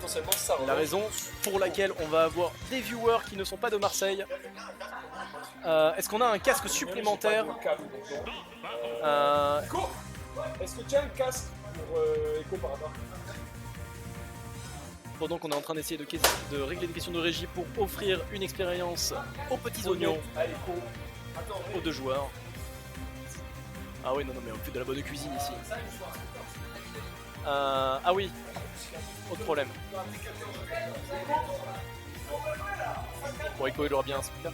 potentiellement ça. La raison pour laquelle on va avoir des viewers qui ne sont pas de Marseille. Est-ce qu'on a un casque supplémentaire? Echo, est-ce que tu as un casque pour Echo par hasard? Pendant qu'on est en train d'essayer de régler des questions de régie pour offrir une expérience aux petits oignons aux deux joueurs. Ah oui, non, mais on fait de la bonne cuisine ici. Ah oui, autre problème. Bon, Echo il aura bien un speaker.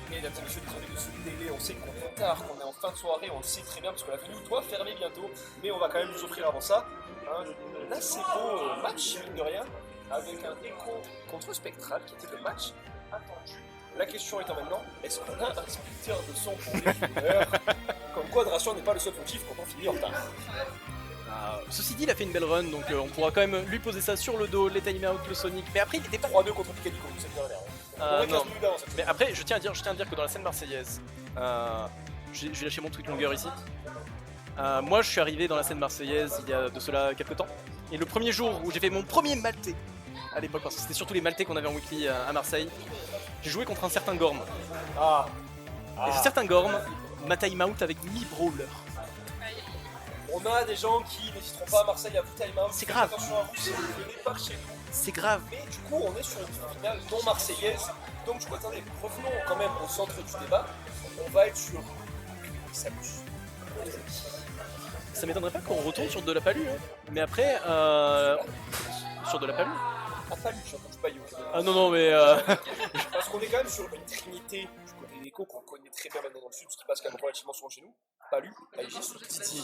Mesdames et messieurs, désolé de ce délai, on sait qu'on est tard, qu'on est en fin de soirée, on le sait très bien parce que la venue doit fermer bientôt, mais on va quand même vous offrir avant ça un assez beau match, mine de rien, avec un Echo contre Spectral qui était le match attendu. La question étant maintenant, est-ce qu'on a un splitter de son pour les viewers? Comme quoi, Dracian n'est pas le seul fautif quand on finit en retard. Ceci dit, il a fait une belle run, donc on pourra quand même lui poser ça sur le dos, les timeouts, le Sonic, mais après il était pas 3-2 contre Picadico, c'est bien l'air. non. Mais après, je tiens à dire que dans la scène marseillaise, je vais lâcher mon tweet longueur ici. Moi, je suis arrivé dans la scène marseillaise il y a de cela quelques temps, et le premier jour où j'ai fait mon premier Maltais, à l'époque, parce que c'était surtout les Maltais qu'on avait en weekly à Marseille, j'ai joué contre un certain Gorm. Et ce certain Gorm m'a timeout avec 1000 brawlers. On a des gens qui n'hésiteront pas à Marseille à vous timeout. C'est grave. Attention à vous si vous venez par chez nous. C'est grave. Mais du coup, on est sur une finale non marseillaise. Donc, du coup, attendez, revenons quand même au centre du débat. On va être sur Samus. Ça m'étonnerait pas qu'on retourne sur de la palue, hein. Mais après, sur de la palue. Ah, pas lui, je suis pas you. Ah non, mais Parce qu'on est quand même sur une trinité du côté d'Echo qu'on connaît très bien maintenant dans le sud, ce qui passe quand même relativement souvent chez nous. Palu, Aegis, Titi.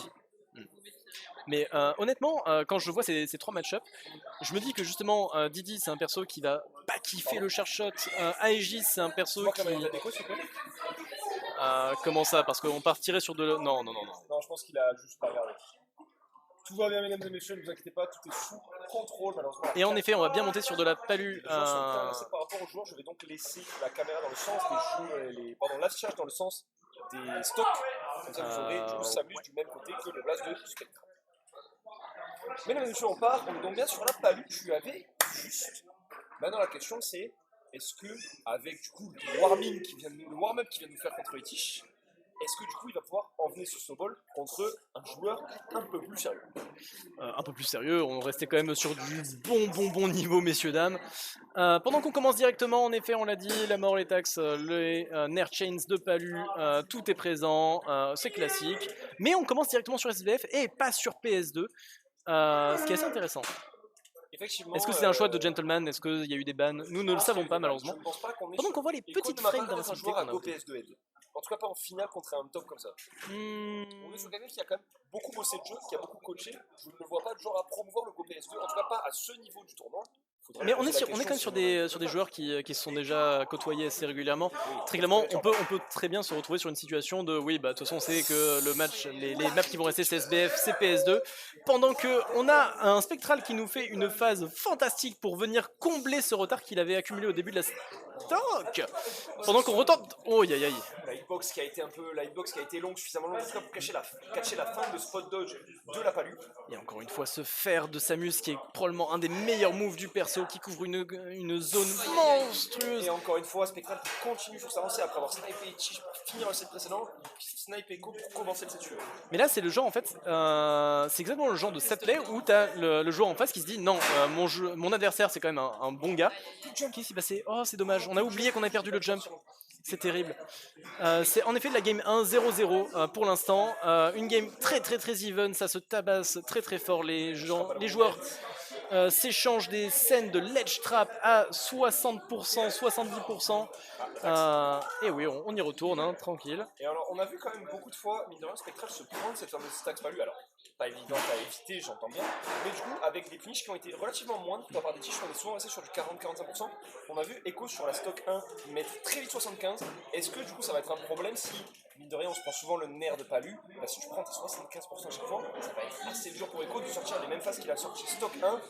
Mais honnêtement, quand je vois ces trois match-up, je me dis que justement Didi c'est un perso qui va pas kiffer le charge shot, Aegis c'est un perso qui... comment ça? Parce qu'on partirait sur de... Non. Non, je pense qu'il a juste pas regardé. Tout va bien, mesdames et messieurs, ne vous inquiétez pas, tout est sous contrôle malheureusement. Et en effet, on va bien monter sur de la palue. Par rapport aux joueurs, je vais donc laisser la caméra dans le sens des jeux, l'affichage dans le sens des stocks. Comme ça, vous aurez du Samus du même côté que le blast de Spectre. Mesdames et messieurs, on part, on est donc bien sur la palue. Tu avais juste. Maintenant, la question c'est est-ce que, avec du coup le warm-up qui vient de nous faire contre Etish, est-ce que du coup il va pouvoir emmener ce snowball contre un joueur un peu plus sérieux? Un peu plus sérieux, on restait quand même sur du bon niveau, messieurs, dames. Pendant qu'on commence directement, en effet, on l'a dit, la mort, les taxes, les Nair Chains de Palu, tout est présent, c'est classique. Mais on commence directement sur SBF et pas sur PS2, ce qui est assez intéressant. Est-ce que c'est un choix de gentleman? Est-ce qu'il y a eu des bans? Nous ne le savons pas, malheureusement. Pendant qu'on voit les petites frames d'invincibilité qu'on a. PS2 en tout cas pas en finale contre un top comme ça. On est sur quelqu'un qui a quand même beaucoup bossé le jeu, qui a beaucoup coaché. Je ne le vois pas de genre à promouvoir le Go PS2, en tout cas pas à ce niveau du tournoi. Mais on est quand même sur des joueurs qui se sont déjà côtoyés assez régulièrement. Très clairement, on peut très bien se retrouver sur une situation de oui, bah de toute façon on sait que le match, les maps qui vont rester c'est SBF, c'est PS2. Pendant que on a un Spectral qui nous fait une phase fantastique pour venir combler ce retard qu'il avait accumulé au début de la stock. Pendant qu'on retente, oh aïe aïe. La hitbox qui a été longue, suffisamment longue pour cacher la fin de spot dodge de la palue. Et encore une fois, ce fer de Samus qui est probablement un des meilleurs moves du perso, qui couvre une zone monstrueuse. Et encore une fois, Spectral qui continue sur sa lancée après avoir snipé Etish pour finir le set précédent, puis snipe Echo pour commencer le set suivant. Mais là, c'est le genre en fait, c'est exactement le genre de set play où t'as le joueur en face qui se dit non, mon adversaire c'est quand même un bon gars. Qu'est-ce qui s'est passé? Oh, c'est dommage, on a oublié qu'on avait perdu le jump. C'est terrible. C'est en effet de la game 1-0-0 pour l'instant. Une game très even, ça se tabasse très fort. Les joueurs s'échangent des scènes de ledge trap à 60%, 70%. Et oui, on y retourne, hein, tranquille. Et alors, on a vu quand même beaucoup de fois, mine de rien, Spectral se prendre cette fameuse stack value. Alors, pas évident à éviter, j'entends bien. Mais du coup, avec des finishes qui ont été relativement moindres, de la part des tiges, on est souvent resté sur du 40-45%. On a vu Echo sur la stock 1 mettre très vite 75. Est-ce que du coup, ça va être un problème si, mine de rien, on se prend souvent le nerf de Palu. Bah, si tu prends tes 75% à chaque fois, ça va être assez dur pour Echo de sortir les mêmes phases qu'il a sorti stock 1. Donc,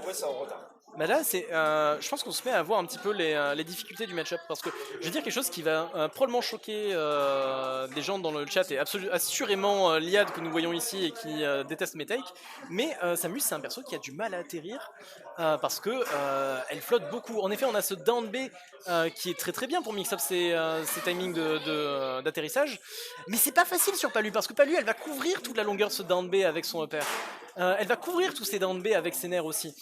ouais, c'est en retard. Bah là, je pense qu'on se met à voir un petit peu les difficultés du match-up parce que je vais dire quelque chose qui va probablement choquer des gens dans le chat et assurément Liad que nous voyons ici et qui déteste mes takes. Mais Samus, c'est un perso qui a du mal à atterrir parce que elle flotte beaucoup. En effet, on a ce down B qui est très très bien pour mix-up ses timings d'atterrissage, mais c'est pas facile sur Palu parce que Palu, elle va couvrir toute la longueur de ce down B avec son upper. Elle va couvrir tous ces down B avec ses nerfs aussi.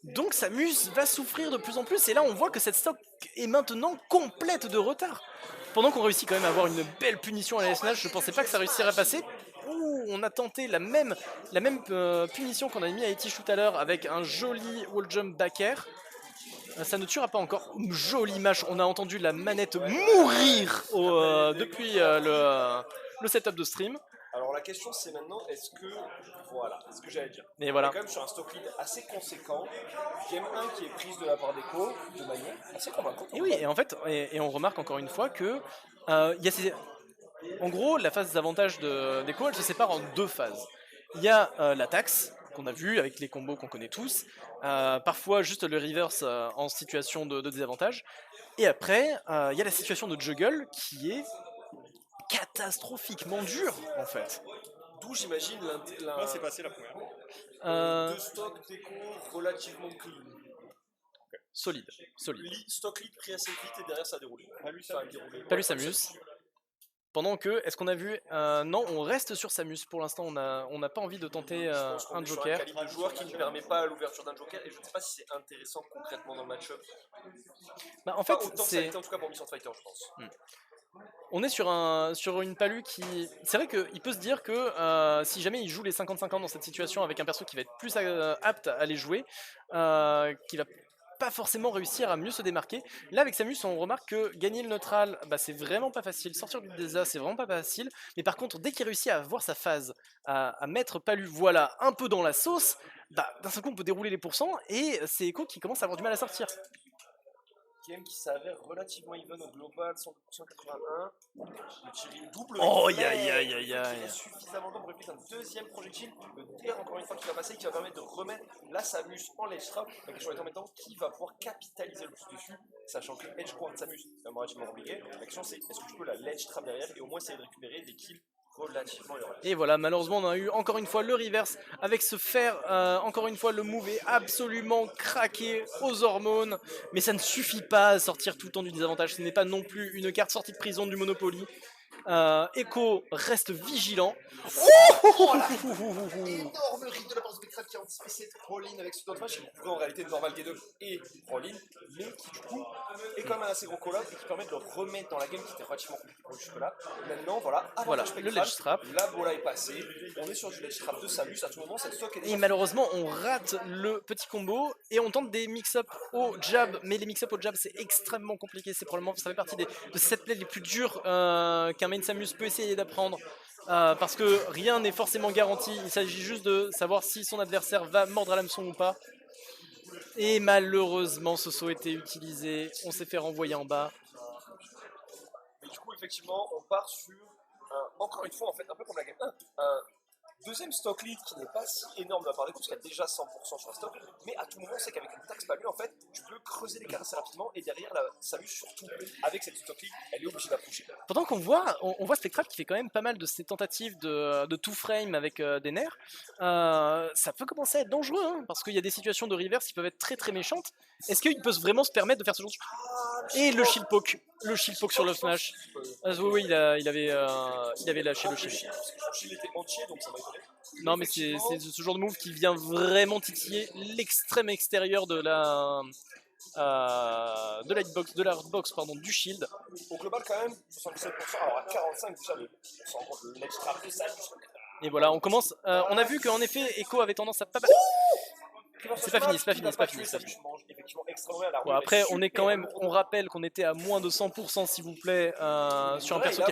Donc Samus va souffrir de plus en plus et là on voit que cette stock est maintenant complète de retard. Pendant qu'on réussit quand même à avoir une belle punition à la SNH, je pensais pas que ça réussirait à passer. Ouh, on a tenté la même punition qu'on a mis à Etish tout à l'heure avec un joli wall jump back air. Ça ne tuera pas encore. Joli match, on a entendu la manette mourir depuis le setup de stream. Alors la question c'est maintenant, est-ce que, voilà, c'est ce que j'allais dire. Et voilà. On est quand même sur un stock lead assez conséquent, game 1 qui est prise de la part d'Echo, de manière assez convaincante. Et oui, et en fait, et on remarque encore une fois que y a en gros, la phase d'avantage d'Echo, elle se sépare en deux phases. Il y a la taxe, qu'on a vu avec les combos qu'on connaît tous, parfois juste le reverse en situation de désavantage, et après, il y a la situation de juggle qui est catastrophiquement dure en fait. D'où j'imagine Comment s'est passé la première deux stocks d'Echo relativement clean. Solide. Stock lead pris assez vite et derrière ça a déroulé. Palu Samus. Pendant que, est-ce qu'on a vu non, on reste sur Samus pour l'instant, on n'a pas envie de tenter un joker. C'est un calibre de joueur qui ne permet pas l'ouverture d'un joker et je ne sais pas si c'est intéressant concrètement dans le match-up. Bah, en fait, autant ça a été en tout cas pour Mission Fighter, je pense. On est sur une Palu qui... C'est vrai qu'il peut se dire que si jamais il joue les 50-50 dans cette situation avec un perso qui va être plus apte à les jouer, qui va pas forcément réussir à mieux se démarquer. Là avec Samus on remarque que gagner le neutral bah, c'est vraiment pas facile, sortir du désastre c'est vraiment pas facile, mais par contre dès qu'il réussit à avoir sa phase, à mettre Palu voilà un peu dans la sauce, bah, d'un seul coup on peut dérouler les pourcents et c'est Echo qui commence à avoir du mal à sortir. Game qui s'avère relativement even au global, 181. Le tir double. Oh aïe aïe aïe aïe aïe. aïe. Suffisamment de réplique un deuxième projectile. Le DR encore une fois qui va passer, qui va permettre de remettre la Samus en ledge trap. La question étant maintenant qui va pouvoir capitaliser le plus dessus, sachant que edge court de Samus est relativement compliqué. La question c'est est-ce que tu peux la ledge trap derrière et au moins essayer de récupérer des kills relativement heureux. Et voilà, malheureusement on a eu encore une fois le reverse avec ce fer, encore une fois le move est absolument craqué aux hormones, mais ça ne suffit pas à sortir tout le temps du désavantage, ce n'est pas non plus une carte sortie de prison du Monopoly. Echo reste vigilant. Énorme rythme de la part de Spectral qui a anticipé cette Rollin avec ce dodge qui couvrait en réalité normal G2 et Rollin, mais qui du coup est quand même un assez gros call-up et qui permet de le remettre dans la game qui était relativement compliquée pour jusque-là. Maintenant, voilà, le ledge trap. La bola est passée, on est sur du ledge trap de Samus, à tout moment cette stock est... Et malheureusement on rate le petit combo et on tente des mix-up au jab, mais les mix-up au jab c'est extrêmement compliqué, c'est probablement, ça fait partie de ces set plays les plus durs qu'un main Samus peut essayer d'apprendre. Parce que rien n'est forcément garanti, il s'agit juste de savoir si son adversaire va mordre à l'hameçon ou pas. Et malheureusement ce saut a été utilisé, on s'est fait renvoyer en bas. Mais du coup effectivement on part sur, encore une fois en fait un peu comme la game 1, un deuxième stock lead qui n'est pas si énorme de la part des coups, parce qu'il y a déjà 100% sur la stock, mais à tout moment c'est qu'avec une taxe Palu en fait tu peux creuser les cartes assez rapidement et derrière la Samus surtout avec cette stock lead elle est obligée d'approcher. Pendant qu'on voit, on voit Spectral qui fait quand même pas mal de ses tentatives de two frame avec des nerfs, ça peut commencer à être dangereux hein, parce qu'il y a des situations de reverse qui peuvent être très très méchantes. Est-ce qu'il peut vraiment se permettre de faire ce genre de... Et le shield poke sur le smash. Oui, il avait lâché le shield. Parce que son shield était entier donc ça m'a étonné. Non mais c'est ce genre de move qui vient vraiment titiller l'extrême extérieur de la hitbox, de la hardbox pardon, du shield. Au global quand même 77%, alors à 45 déjà on s'en rend compte le ledge trap de Samus. Et voilà on commence, on a vu qu'en effet Echo avait tendance à pas... C'est pas fini. Bon, après, on est quand même, on rappelle qu'on était à moins de 100% s'il vous plaît sur un perso qui...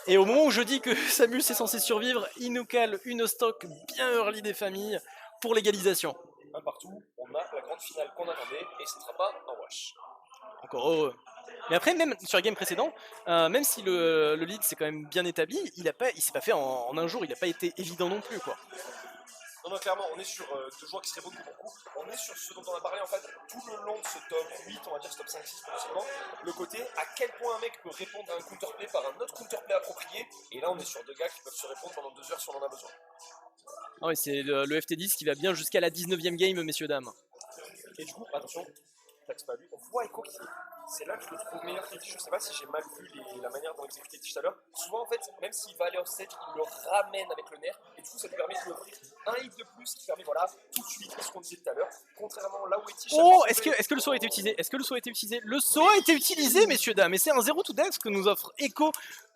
Et au moment où je dis que Samus est censé survivre, il nous cale une stock bien early des familles pour l'égalisation. Un partout, on a la grande finale qu'on attendait et ce ne sera pas un wash. Encore heureux. Mais après, même sur les games précédents, même si le lead s'est quand même bien établi, il s'est pas fait en un jour, il n'a pas été évident non plus, quoi. Non, non, clairement, on est sur deux joueurs qui se répondent beaucoup. On est sur ce dont on a parlé en fait tout le long de ce top 8, on va dire ce top 5-6 potentiellement. Le côté à quel point un mec peut répondre à un counterplay par un autre counterplay approprié. Et là, on est sur deux gars qui peuvent se répondre pendant 2 heures si on en a besoin. Ah oui, c'est le FT10 qui va bien jusqu'à la 19ème game, messieurs, dames. Et du coup, attention, taxe pas lui. On voit Echo qui. C'est là que je le trouve meilleur que Tish. Je sais pas si j'ai mal vu la manière dont exécutait Tish tout à l'heure. Souvent, en fait, même s'il va aller off-stage, il le ramène avec le nerf. Et du coup, ça lui permet de lui offrir un hit de plus qui permet, voilà, tout de suite, ce qu'on disait tout à l'heure. Contrairement là où est Tish. Oh, est-ce que le saut a été utilisé? Est-ce que le saut a été utilisé? Le saut a été utilisé, messieurs, dames. Et c'est un 0 to death que nous offre Echo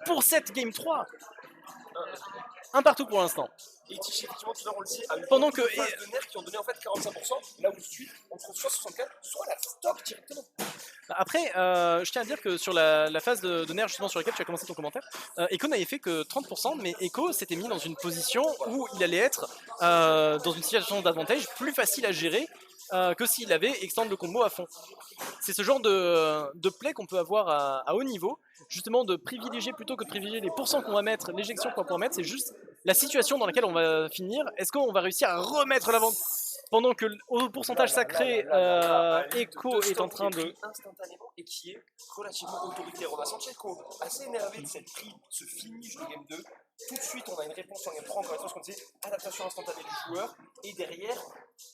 pour cette game 3. Un partout pour l'instant. Et Tish, effectivement, tout à l'heure, on le sait, a eu Pendant que des phases de nerfs qui ont donné en fait 45%. Là où tout de suite, on trouve soit 64, soit la stock directement. Après, je tiens à dire que sur la phase de nerf justement sur laquelle tu as commencé ton commentaire, Echo n'avait fait que 30%, mais Echo s'était mis dans une position où il allait être dans une situation d'avantage plus facile à gérer que s'il avait extendre le combo à fond. C'est ce genre de play qu'on peut avoir à haut niveau, justement de privilégier plutôt que de privilégier les pourcents qu'on va mettre, l'éjection qu'on va mettre, c'est juste la situation dans laquelle on va finir. Est-ce qu'on va réussir à remettre l'avant pendant que au pourcentage sacré, Echo est en train de instantanément et qui est relativement autoritaire. On a senti Echo assez énervé de cette prise, ce finish de game 2. Tout de suite, on a une réponse en game 3, encore une fois, ce qu'on disait, adaptation instantanée du joueur. Et derrière,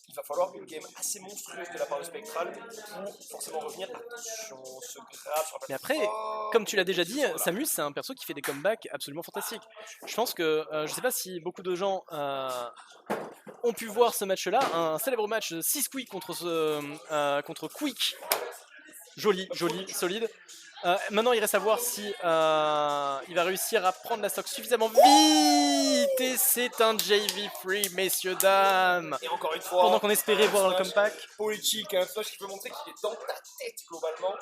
il va falloir une game assez monstrueuse de la part de Spectral pour forcément revenir. Attention, ce grave sur la Mais après, comme tu l'as déjà dit, Samus, c'est un perso qui fait des comebacks absolument fantastiques. Je pense que, je sais pas si beaucoup de gens ont pu voir ce match-là, un célèbre match 6 Quick contre Quick. Joli, solide. Maintenant, il reste à voir si il va réussir à prendre la stock suffisamment vite. Et c'est un JV free, messieurs, dames. Et encore une fois, pendant qu'on espérait voir un comeback politique, un flash qui peut montrer qu'il est dans ta tête globalement.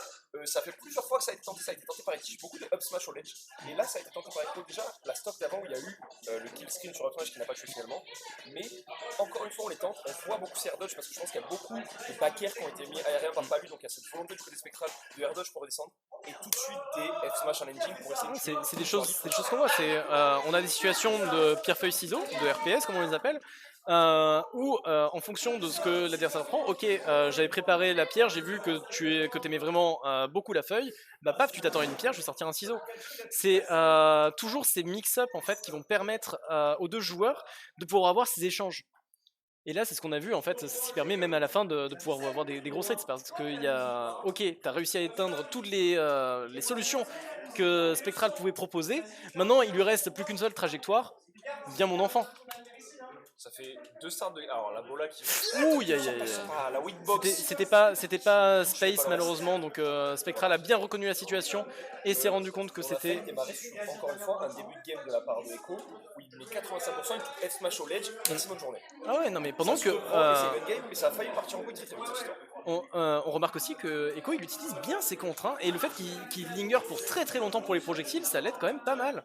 Ça fait plusieurs fois que ça a été tenté par Etish, beaucoup de up smash au ledge. Et là, ça a été tenté par Echo. Déjà, la stock d'avant où il y a eu le kill screen sur up smash qui n'a pas tué finalement. Mais encore une fois, on les tente. On voit beaucoup ces air dodge parce que je pense qu'il y a beaucoup de back air qui ont été mis aériens par Palu. Donc il y a cette volonté du côté spectral de air dodge pour redescendre. Et tout de suite des F smash en engine pour essayer de. C'est des choses qu'on voit. On a des situations de pierre-feuille-ciseaux, de RPS comme on les appelle. Où en fonction de ce que l'adversaire prend, ok, j'avais préparé la pierre, j'ai vu que tu aimais vraiment beaucoup la feuille, bah paf, tu t'attends à une pierre, je vais sortir un ciseau. C'est toujours ces mix-up en fait qui vont permettre aux deux joueurs de pouvoir avoir ces échanges. Et là, c'est ce qu'on a vu en fait, ce qui permet même à la fin de pouvoir avoir des gros sets parce qu'il y a, ok, t'as réussi à éteindre toutes les solutions que Spectral pouvait proposer. Maintenant, il lui reste plus qu'une seule trajectoire. Viens mon enfant. Ça fait 2 starts de. Alors la bola qui. Ouh, la Witbox. C'était pas Space malheureusement, donc Spectral a bien reconnu la situation et s'est rendu compte que c'était. Encore une fois, un début de game de la part de Echo où il met 85%, il fait F smash au ledge, merci bonne journée. Ah ouais, non mais pendant que. Mais ça a failli partir en couille très vite. On remarque aussi que Echo il utilise bien ses contres hein, et le fait qu'il linger pour très très longtemps pour les projectiles, ça l'aide quand même pas mal.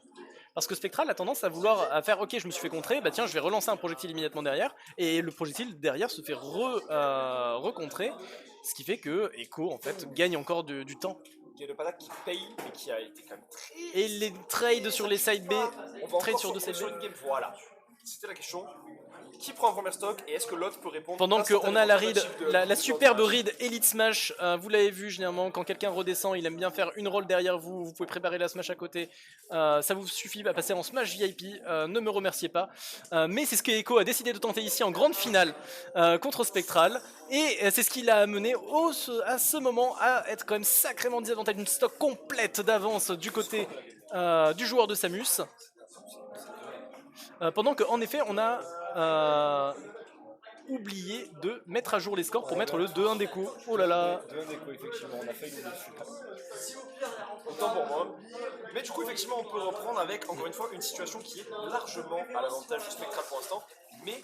Parce que Spectral a tendance à vouloir faire ok, je me suis fait contrer, bah tiens, je vais relancer un projectile immédiatement derrière, et le projectile derrière se fait recontrer, ce qui fait que Echo en fait gagne encore du temps. Il y a le Padak qui paye, mais qui a été quand même très. Et les trades sur les side B, trades sur deux side B. Voilà, c'était la question. Qui prend un premier stock et est-ce que l'autre peut répondre? Pendant qu'on a la read, la superbe read Elite Smash, vous l'avez vu généralement, quand quelqu'un redescend, il aime bien faire une roll derrière vous, vous pouvez préparer la Smash à côté, ça vous suffit à passer en Smash VIP, ne me remerciez pas, mais c'est ce que Echo a décidé de tenter ici en grande finale contre Spectral, et c'est ce qui l'a amené à ce moment à être quand même sacrément désavantagé, une stock complète d'avance du côté du joueur de Samus. Pendant qu'en effet on a oublié de mettre à jour les scores pour mettre le 2-1 d'Echo. Oh là là. 2-1 d'Echo, effectivement, on a failli nous dessus. Autant pour moi. Mais du coup, effectivement, on peut reprendre avec, encore une fois, une situation qui est largement à l'avantage du Spectral pour l'instant, mais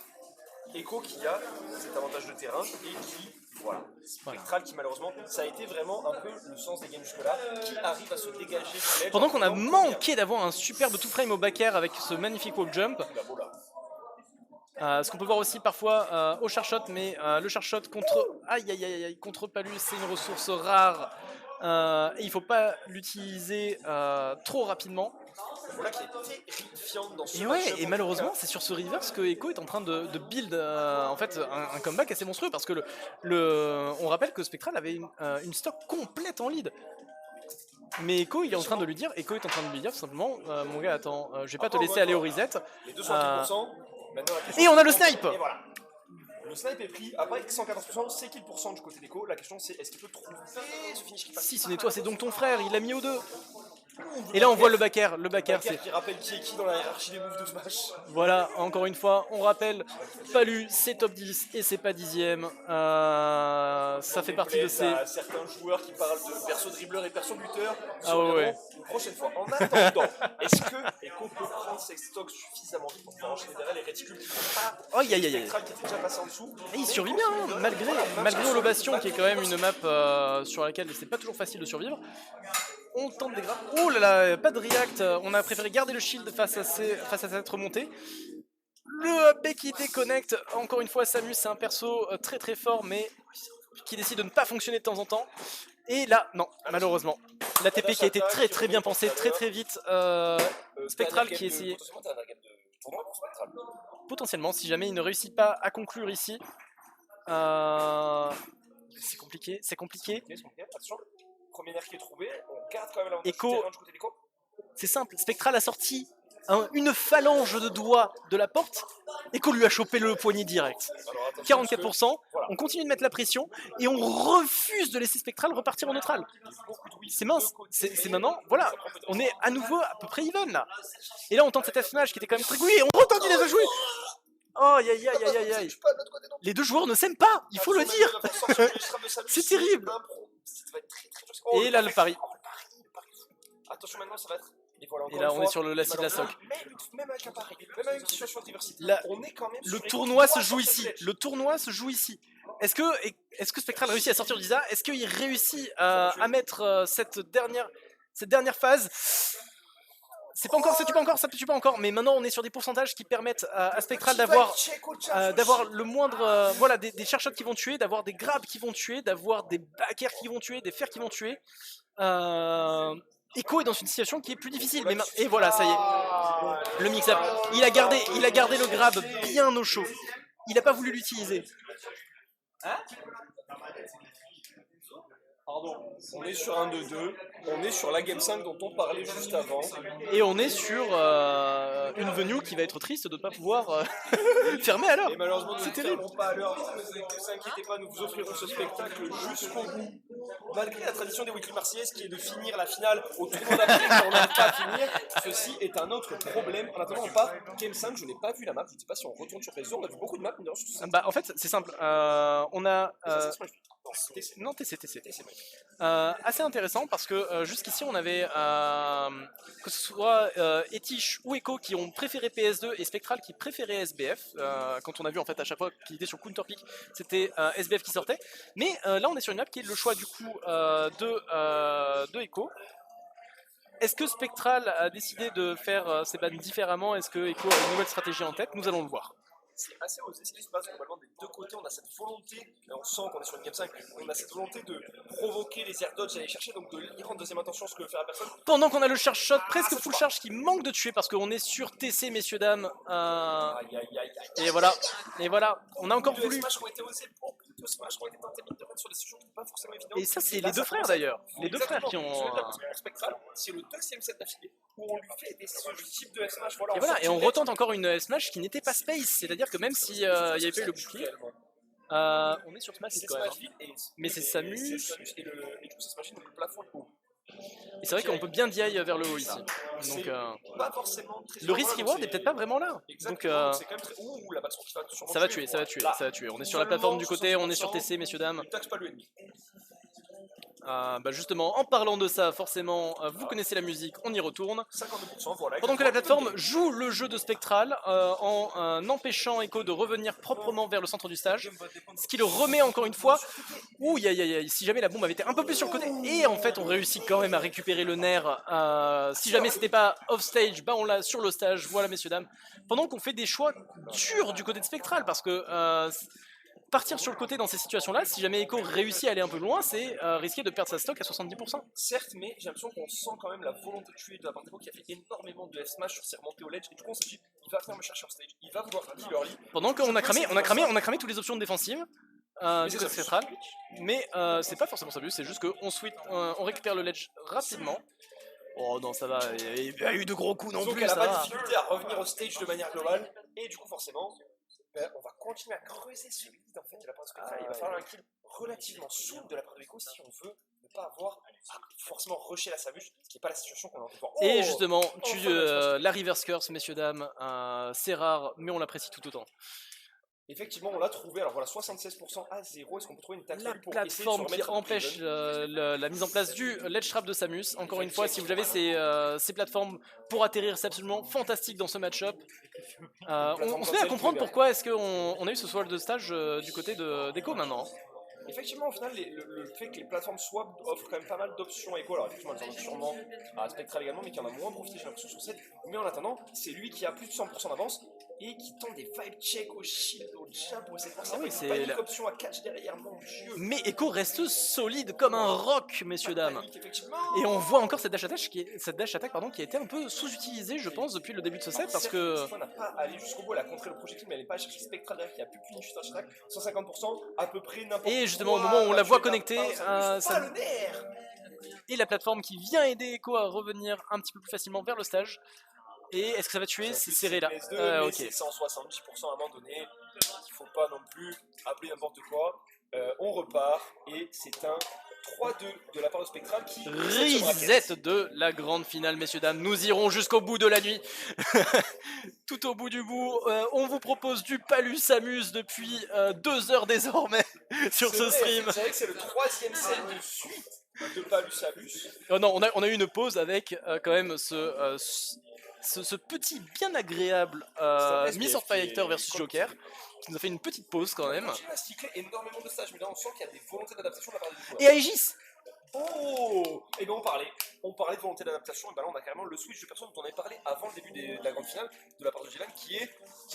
Echo qui a cet avantage de terrain et qui, voilà, Spectral qui malheureusement, ça a été vraiment un peu le sens des games jusque-là, qui arrive à se dégager du ledge. Pendant qu'on a manqué d'avoir un superbe two frame au back air avec ce magnifique wall jump. Ce qu'on peut voir aussi parfois au charshot, mais le charshot contre contre Palu, c'est une ressource rare Et il faut pas l'utiliser trop rapidement. Voilà qui est terrifiant dans ce Et ouais, match-up, et en malheureusement, tout cas. c'est sur ce reverse que Echo est en train de build en fait un comeback assez monstrueux parce que on rappelle que Spectral avait une stock complète en lead. Mais Echo, il est en train de lui dire, Echo est en train de lui dire tout simplement, mon gars, attends, je vais pas te laisser aller au reset. Les deux sont à 10%. Maintenant, la question, Et on a le c'est- snipe. Et voilà. Le snipe est pris. Après 114%, c'est qu'il % du côté d'Echo. La question, c'est est-ce qu'il peut trouver ce finish qui passe. Si ce n'est toi, c'est donc ton frère, il l'a mis au 2. Et là on voit le back air, c'est... qui rappelle qui est qui dans la hiérarchie des moves de Smash. Voilà, encore une fois, on rappelle, Palu c'est top 10 et c'est pas 10ème. Ça fait partie de ces... certains joueurs qui parlent de perso dribbleur et perso buteur. Ah ouais. Une prochaine fois. En attendant, est-ce que Echo peut prendre ses stocks suffisamment vite pour pouvoir enchaîner derrière les réticules qui ne sont pas Aïe aïe aïe. Spectral qui était déjà passé en dessous. Et il survit bien, hein, malgré Holobastion qui est quand même une map sur laquelle c'est pas toujours facile de survivre. On tente des grappes. Oh là là, pas de react. On a préféré garder le shield face à cette remontée. Le AP qui déconnecte. Encore une fois, Samus, c'est un perso très très fort, mais qui décide de ne pas fonctionner de temps en temps. Et là, non, malheureusement. La TP qui a été très très bien pensée, très très vite. Spectral qui essayait. Potentiellement, si jamais il ne réussit pas à conclure ici. C'est compliqué, c'est compliqué. Attention, premier nerf qui est trouvé, on garde quand même l'avantage Echo, du terrain du côté d'Echo. C'est simple, Spectral a sorti une phalange de doigts de la porte, Echo lui a chopé le poignet direct. 44%, on continue de mettre la pression et on refuse de laisser Spectral repartir en neutral. C'est mince, c'est maintenant, voilà, on est à nouveau à peu près even là. Et là on tente cet F-Smash qui était quand même très goûté et on retente, il les a joués. Oh aïe aïe aïe aïe aïe. Les deux joueurs ne s'aiment pas, il faut le dire. C'est terrible. Et là le pari. Attention maintenant ça va être... Et là on est sur le lacet de la soc. Même avec un pari, même avec une situation de diversité, on est quand même le tournoi se joue ici. Le tournoi se joue ici. Est-ce que Spectral réussit à sortir d'Isa? Est-ce qu'il réussit à mettre cette dernière phase? C'est pas encore, ça tue pas encore, ça tue pas encore, mais maintenant on est sur des pourcentages qui permettent à Spectral d'avoir le moindre, voilà, des chairshots qui vont tuer, d'avoir des grabs qui vont tuer, d'avoir des back air qui vont tuer, des fers qui vont tuer. Echo est dans une situation qui est plus difficile, mais et voilà, ça y est, le mix-up. Il a gardé le grab bien au chaud. Il a pas voulu l'utiliser. Hein? Pardon, on est sur un 2-2, on est sur la Game 5 dont on parlait juste avant. Et on est sur une venue qui va être triste de ne pas pouvoir fermer à l'heure. Et malheureusement, nous c'est ne terrible. fermerons pas à l'heure, ne vous inquiétez pas, nous vous offrirons ce spectacle jusqu'au bout. Malgré la tradition des weekly marseillaises qui est de finir la finale au tournoi d'après quand on n'arrive pas à finir, ceci est un autre problème. En attendant, on part Game 5, je n'ai pas vu la map, je ne sais pas si on retourne sur PS2, on a vu beaucoup de maps, mais bah, en fait, c'est simple, on a... Non, TC. Assez intéressant parce que jusqu'ici on avait que ce soit Etish ou Echo qui ont préféré PS2 et Spectral qui préférait SBF. Quand on a vu en fait à chaque fois qu'il était sur Counterpick, c'était SBF qui sortait. Mais là on est sur une map qui est le choix du coup de Echo. Est-ce que Spectral a décidé de faire ses bans différemment? Est-ce que Echo a une nouvelle stratégie en tête? Nous allons le voir. C'est assez osé ce qui se passe globalement des deux côtés. On a cette volonté, et on sent qu'on est sur une Game 5, on a cette volonté de provoquer les air dodge, d'aller chercher, donc de lire en deuxième intention ce que veut faire la personne. Pendant qu'on a le charge shot presque full charge qui manque de tuer parce qu'on est sur TC, messieurs, dames. Et voilà, on a encore voulu. Et ça, c'est les deux frères d'ailleurs. Les deux frères qui ont. C'est le deuxième set d'affilée où on lui fait ce type de S-Smash. Et voilà, et on retente encore une S-Smash qui n'était pas space, c'est-à-dire que même s'il y avait pas eu le bouclier, on est sur Smash quand même. Mais c'est Samus. Et du coup, c'est Smash, donc le plafond est haut. Et c'est vrai qu'on peut bien DI vers le haut ici. Donc, le risk reward est peut-être pas vraiment là. Donc, ça va tuer. On est sur la plateforme du côté, on est sur TC, messieurs, dames. Bah justement, en parlant de ça, forcément, vous connaissez la musique, on y retourne. 52%, voilà. Pendant que la plateforme joue le jeu de Spectral en empêchant Echo de revenir proprement vers le centre du stage, ce qui le remet encore une fois. Ouh, si jamais la bombe avait été un peu plus sur le côté, et en fait on réussit quand même à récupérer le nerf. Si jamais c'était pas off stage, bah on l'a sur le stage, voilà messieurs dames. Pendant qu'on fait des choix durs du côté de Spectral, parce que partir sur le côté dans ces situations-là, si jamais Echo réussit à aller un peu loin, c'est risquer de perdre sa stock à 70%. Certes, mais j'ai l'impression qu'on sent quand même la volonté de tuer de la part d'Echo qui a fait énormément de F-Smash sur ses remontées au ledge. Et du coup, on s'est dit, il va venir me chercher en stage, il va vouloir kill early. Pendant qu'on a cramé, on a cramé toutes les options défensive. Du côté central, mais c'est pas forcément ça, c'est juste qu'on on récupère le ledge rapidement. Oh non, ça va, il y a eu de gros coups non plus. Elle a pas de difficulté à revenir au stage de manière globale, et du coup, forcément, on va continuer à creuser ce lead en fait de la part de Spectral. Il va falloir un kill relativement soon de la part de Echo si on veut ne pas avoir forcément rusher la Samus, ce qui n'est pas la situation qu'on a envie de voir. Et justement, la reverse curse, messieurs, dames, c'est rare, mais on l'apprécie tout autant. Effectivement, on l'a trouvé. Alors voilà, 76% à 0. Est-ce qu'on peut trouver une tactique pour plateforme qui empêche la mise en place du ledge trap de Samus. Encore une fois, si vous avez ces plateformes pour atterrir, c'est absolument fantastique dans ce match-up. On se met à comprendre pourquoi est-ce qu'on a eu ce sword de stage du côté d'Echo maintenant. Effectivement, au final, le fait que les plateformes swap offrent quand même pas mal d'options à Echo. Alors effectivement, elles en ont sûrement à Spectral également, mais qui en a moins profité, j'ai l'impression, sur 7. Mais en attendant, c'est lui qui a plus de 100% d'avance et qui tente des vibe checks au shield, au jab pour essayer de voir s'il y a une option à catch derrière, mon dieu. Mais Echo reste solide comme un roc, messieurs, dames. Et on voit encore cette dash attack qui a été un peu sous-utilisée, je pense, depuis le début de ce set, parce que... Elle n'a pas allé jusqu'au bout, elle a contré le projectile, mais elle n'est pas allée chercher Spectral derrière qui a plus qu'une chute attack, 150%, à peu près n'importe quoi. Et justement, au moment où on la voit connectée, et la plateforme qui vient aider Echo à revenir un petit peu plus facilement vers le stage. Et est-ce que ça va tuer? C'est serré là. Ok. C'est 170% à un moment donné. Il faut pas non plus appeler n'importe quoi. On repart et c'est un 3-2 de la part de Spectral qui reset de la grande finale, messieurs dames. Nous irons jusqu'au bout de la nuit. Tout au bout du bout, on vous propose du Palu Samus depuis 2 heures désormais sur ce stream. C'est vrai que c'est le 3e set de suite de Palu Samus. Oh non, on a eu une pause avec quand même ce petit bien agréable Miss of Fighter versus Joker qui nous a fait une petite pause quand même. Il a cyclé énormément de stages, mais là on sent qu'il y a des volontés d'adaptation de la part des joueurs. Et Aegis. Oh. Et bien on parlait de volonté d'adaptation, et ben là on a carrément le switch de perso dont on avait parlé avant le début de la grande finale de la part de Dylan, qui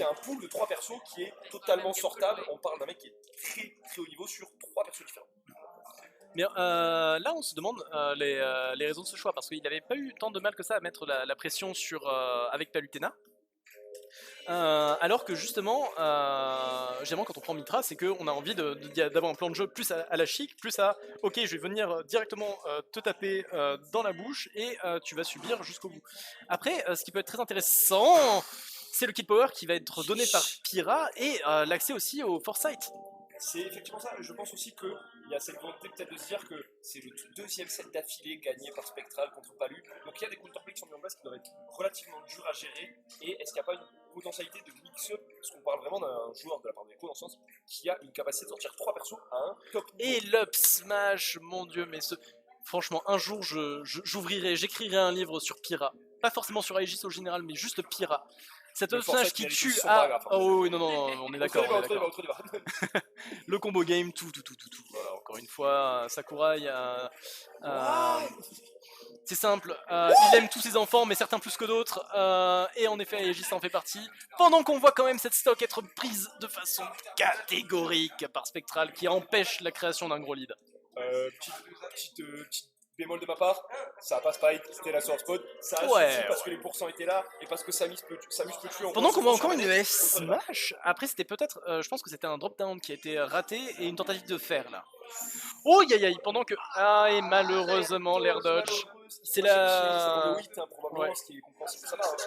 a un pool de 3 persos qui est totalement sortable. On parle d'un mec qui est très très haut niveau sur 3 persos différents. Mais là, on se demande les raisons de ce choix, parce qu'il n'avait pas eu tant de mal que ça à mettre la pression avec Palutena. Alors que justement, généralement quand on prend Mitra, c'est qu'on a envie d'avoir un plan de jeu plus à la chic, plus à ok, je vais venir directement te taper dans la bouche et tu vas subir jusqu'au bout. Après, ce qui peut être très intéressant, c'est le kill power qui va être donné par Pyra et l'accès aussi au foresight. C'est effectivement ça, je pense aussi qu'il y a cette volonté peut-être de se dire que c'est le 2e set d'affilée gagné par Spectral contre Palu. Donc il y a des counterplays qui sont mis en place qui doivent être relativement durs à gérer. Et est-ce qu'il n'y a pas une potentialité de mix-up? Parce qu'on parle vraiment d'un joueur de la part d'Echo dans le sens qui a une capacité de sortir 3 persos à un top niveau. Et l'up smash, mon dieu, mais franchement, un jour j'écrirai un livre sur Pyra. Pas forcément sur Aegis au général, mais juste Pyra. Cet up smash qui tue à... Oh oui, non, on est d'accord. Le combo game, tout. Voilà, encore une fois, Sakurai, c'est simple, il aime tous ses enfants, mais certains plus que d'autres, et en effet, Aegis en fait partie. Pendant qu'on voit quand même cette stock être prise de façon catégorique par Spectral, qui empêche la création d'un gros lead. Petite bémol de ma part, ça passe pas, c'était la sword spot, ça a suffi parce que les pourcents étaient là et parce que Samus peut tuer en... Pendant qu'on voit encore une F-Smash, après c'était peut-être, je pense que c'était un drop-down qui a été raté et une tentative de faire là. Oh aïe, pendant que... Ah, et malheureusement l'air dodge. C'est la...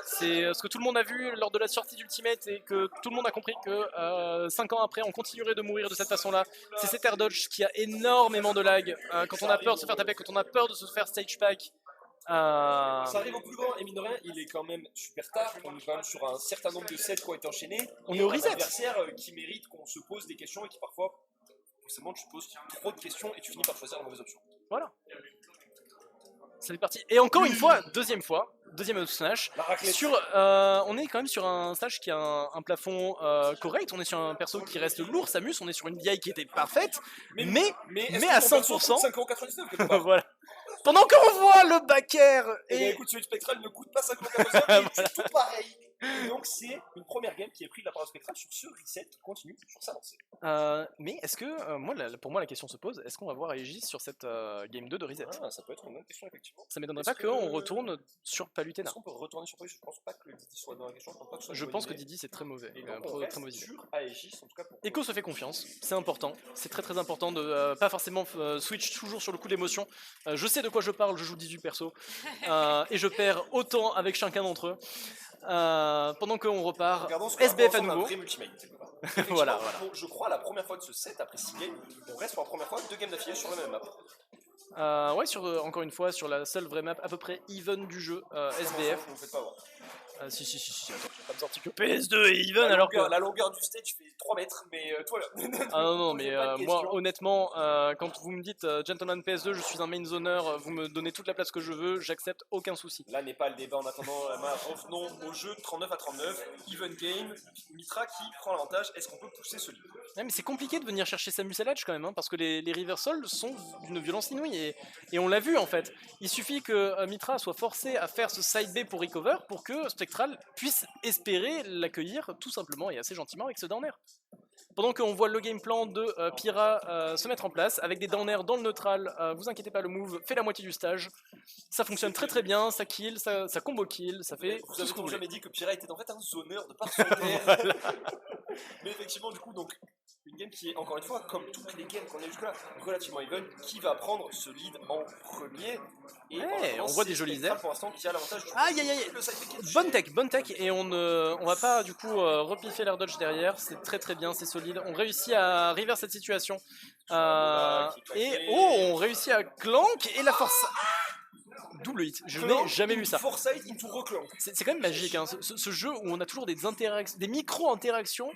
C'est ce que tout le monde a vu lors de la sortie d'Ultimate et que tout le monde a compris que 5 ans après on continuerait de mourir de cette façon là. C'est cet air dodge qui a énormément de lag quand on a peur de se faire taper, quand on a peur de se faire stage pack. Ça arrive au plus grand et mine de rien, il est quand même super tard. On est quand même sur un certain nombre de sets qui ont été enchaînés. On est au reset. Un adversaire qui mérite qu'on se pose des questions et qui parfois, forcément, tu poses trop de questions et tu finis par choisir la mauvaise option. Voilà. C'est parti. Et encore une fois, deuxième smash. On est quand même sur un stage qui a un plafond correct. On est sur un perso qui reste lourd, Samus. On est sur une DI qui était parfaite, mais à 100%. 5,99€. Voilà. Pendant qu'on voit le backer et écoute, celui de Spectral ne coûte pas 5,99€, mais c'est tout pareil. Et donc c'est une première game qui est prise de la part de Spectral sur ce reset qui continue sur sa lancée. Mais est-ce que, pour moi la question se pose, est-ce qu'on va voir Aegis sur cette game 2 de reset? Ah, ça peut être une bonne question effectivement. Ça m'étonnerait Est-ce pas qu'on retourne sur Palutena. Est-ce qu'on peut retourner sur Palutena? Je pense pas que Didi soit dans la question. Je pense que Didi c'est très mauvais. Et donc on très reste mauvaise idée. sur Aegis en tout cas pour... Echo se fait confiance, c'est important, c'est très très important de pas forcément switch toujours sur le coup d'émotion. Je sais de quoi je parle, je joue 18 persos et je perds autant avec chacun d'entre eux. Pendant qu'on repart, SBF à nouveau. Voilà. Je crois la première fois de ce set après 6 games, on reste pour la première fois 2 games d'affilée sur la même map. Ouais, encore une fois, sur la seule vraie map à peu près even du jeu, SBF. Vous me faites pas voir. Si, attends, j'ai pas sorti que PS2 et even alors que... La longueur du stage fait 3 mètres, mais toi là... non, mais moi honnêtement, quand vous me dites Gentleman PS2, je suis un main zoner, vous me donnez toute la place que je veux, j'accepte, aucun souci. Là n'est pas le débat en attendant, revenons au jeu 39 à 39, even game, Mitra qui prend l'avantage, est-ce qu'on peut pousser ce livre? Ouais, mais c'est compliqué de venir chercher Samus à l'edge quand même, hein, parce que les reversals sont d'une violence inouïe, et on l'a vu en fait. Il suffit que Mitra soit forcé à faire ce side B pour recover pour que Spectral puisse espérer l'accueillir tout simplement et assez gentiment avec ce down air. Pendant qu'on voit le game plan de Pyra se mettre en place avec des down air dans le neutral, vous inquiétez pas, le move fait la moitié du stage. Ça fonctionne très très bien, ça kill, ça combo kill, ça fait Vous tout ce que vous voulez. jamais dit que Pyra était en fait un zoneur de par son air. Mais effectivement, du coup, donc, une game qui est, encore une fois, comme toutes les games qu'on a jusque-là, relativement even, qui va prendre ce lead en premier. Et ouais, on voit des jolis airs. Pour l'instant, qui a l'avantage du aïe aïe aïe, bonne tech, et on va pas du coup repiffer l'air dodge derrière, c'est très très bien, c'est solide. On réussit à reverse cette situation. Et on réussit à clank et la force. Double hit, je n'ai jamais vu ça. C'est quand même magique, hein, ce jeu où on a toujours des micro-interactions.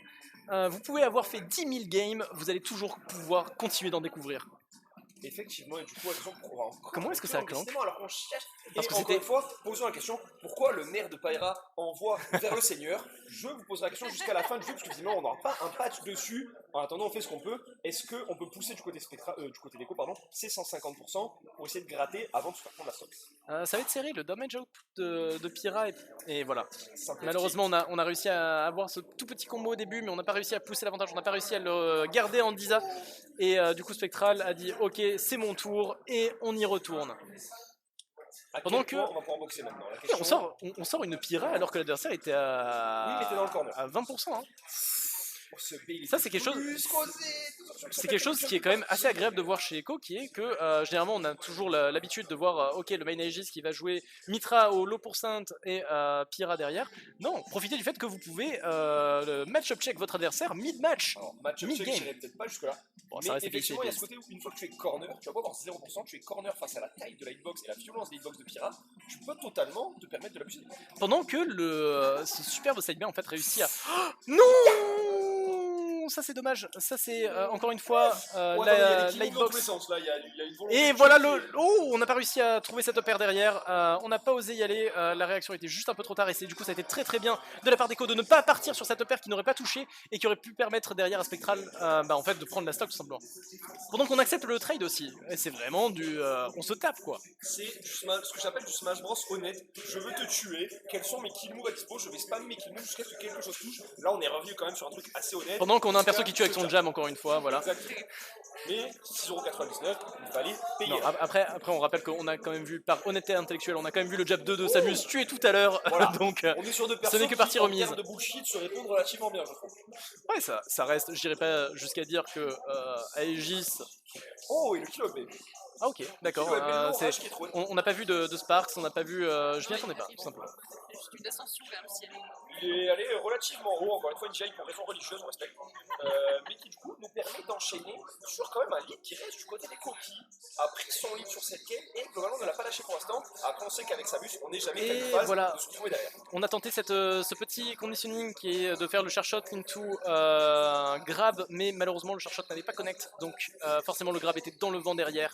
Vous pouvez avoir fait 10 000 games, vous allez toujours pouvoir continuer d'en découvrir. Effectivement, et du coup, comment est-ce que ça clank? Alors qu'on cherche. Parce que encore une fois, posons la question, pourquoi le maire de Pyra envoie vers le seigneur? Je vous poserai la question jusqu'à la fin du jeu, parce que sinon on n'aura pas un patch dessus. En attendant, on fait ce qu'on peut. Est-ce qu'on peut pousser du côté d'Echo, ces 150% pour essayer de gratter avant de se faire prendre la stock? Ça va être serré, le damage output de Pyra et voilà. Malheureusement, on a réussi à avoir ce tout petit combo au début, mais on n'a pas réussi à pousser l'avantage, on n'a pas réussi à le garder en Disa. Et du coup, Spectral a dit ok, c'est mon tour, et on y retourne. Pendant que on va pouvoir boxer maintenant. On sort une Pyra alors que l'adversaire était à 20%. Hein. Ça c'est quelque chose qui est quand même assez agréable de voir chez Echo, qui est que généralement on a toujours l'habitude de voir ok, le main Aegis qui va jouer Mitra au low % et Pyra derrière. Non, profitez du fait que vous pouvez match-up check votre adversaire mid-match. Match-up check, j'irai peut-être pas jusque là. Bon, mais effectivement, il y a ce côté où une fois que tu es corner, tu vas pas avoir 0%, tu es corner face à la taille de la hitbox et la violence des hitbox de Pyra, tu peux totalement te permettre de l'abuser. Pendant que ce superbe side B en fait réussit à... Oh non, ça c'est dommage, ça c'est encore une fois la hitbox. Et voilà on n'a pas réussi à trouver cette upper derrière, on n'a pas osé y aller, la réaction était juste un peu trop tard, et du coup ça a été très très bien de la part d'Echo de ne pas partir sur cette upper qui n'aurait pas touché et qui aurait pu permettre derrière à Spectral en fait de prendre la stock tout simplement. Pendant qu'on accepte le trade aussi, et c'est vraiment on se tape quoi. C'est ce que j'appelle du Smash Bros honnête, je veux te tuer, quels sont mes kill moves à dispo, je vais spam mes kill moves jusqu'à ce que quelque chose touche. Là on est revenu quand même sur un truc assez honnête. Pendant qu'on a un perso qui tue avec son jam encore une fois, voilà. Exactement. Mais 6,99€, il fallait payer. Non, après on rappelle qu'on a quand même vu, par honnêteté intellectuelle, on a quand même vu le jab 2 de Samus tuer tout à l'heure, voilà. Donc on est sur deux ce n'est que partie remise. En termes de bullshit se répondent relativement bien, je trouve. Ouais, ça reste, je dirais pas jusqu'à dire que Aegis... Oh, et le kill B. Ah ok, d'accord, on n'a pas vu de Sparks, on n'a pas vu... je m'y attendais pas, tout simplement. C'est une ascension vers le ciel. Il est allé relativement haut, encore une fois une GI pour raison religieuse, on respecte, mais qui du coup nous permet d'enchaîner sur quand même un lead qui reste du côté des coquilles, a pris son lead sur cette game et globalement ne l'a pas lâché pour l'instant. Après on sait qu'avec Samus on n'est jamais qu'à une phase voilà. de se retrouver derrière. On a tenté ce petit conditioning qui est de faire le charshot into grab, mais malheureusement le charshot n'avait pas connect, donc forcément le grab était dans le vent derrière.